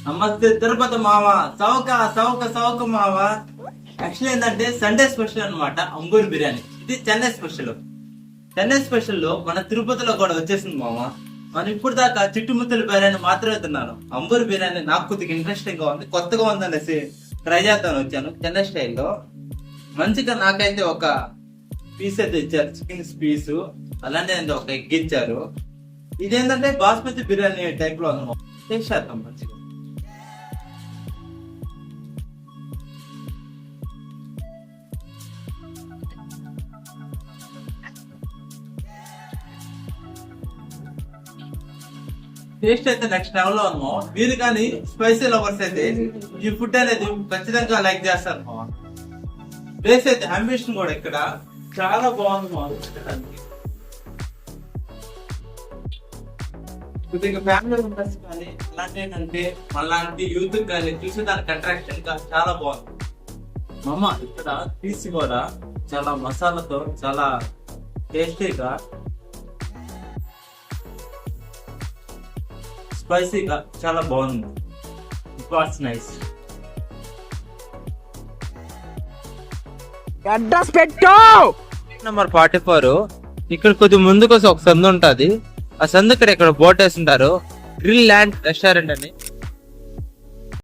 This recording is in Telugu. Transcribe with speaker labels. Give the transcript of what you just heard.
Speaker 1: నమస్తే తిరుపతి మావ. సౌక సౌక సౌక మావ. యాక్చువల్లీ ఏంటంటే సండే స్పెషల్ అన్నమాట అంగూర్ బిర్యానీ. ఇది చెన్నై స్పెషల్. చెన్నై స్పెషల్ లో మన తిరుపతిలో కూడా వచ్చేసింది మామ. మనం ఇప్పుడు దాకా చిట్టుముత్తల బిర్యానీ మాత్రమే తిన్నాను. అంబూర్ బిర్యానీ నాకు కొద్దిగా ఇంట్రెస్టింగ్ గా ఉంది, కొత్తగా ఉంది అనేసి ట్రై చేద్దామని వచ్చాను. చెన్నై స్టైల్లో మంచిగా నాకైతే ఒక పీస్ అయితే ఇచ్చారు, చికెన్ పీసు. అలానే ఒక ఎగ్ ఇచ్చారు. ఇదేంటంటే బాస్మతి బిర్యానీ టైప్ లో ఉంది. టేస్ట్ చేద్దాం మంచిగా. టేస్ట్ అయితే నెక్స్ట్ లెవెల్ లో ఉన్నాం. మీరు కానీ స్పైసీ లవర్స్ అయితే ఈ ఫుడ్ అనేది ఖచ్చితంగా లైక్ చేస్తారు మా. ప్లేస్ అయితే అంబిషన్ కూడా ఇక్కడ చాలా బాగుంది మా. కొద్దిగా ఫ్యామిలీ మెంబర్స్ కానీ అలాంటి ఏంటంటే అలాంటి యూత్ కానీ చూసేదానికి అట్రాక్షన్ గా చాలా బాగుంది మమ్మ. ఇక్కడ పీస్ కూడా చాలా మసాలాతో చాలా టేస్టీగా స్పైసీగా చాలా బాగుంది. It's nice.
Speaker 2: అడ్రస్ పెట్టు.
Speaker 1: నెంబర్ 44. ఇక్కడ కొద్ది ముందుకు ఒక సందు ఉంటది. ఆ సందు ఇక్కడ బోట్ వేస్తుంటారు. గ్రిల్ ల్యాండ్ రెస్టారెంట్ అని.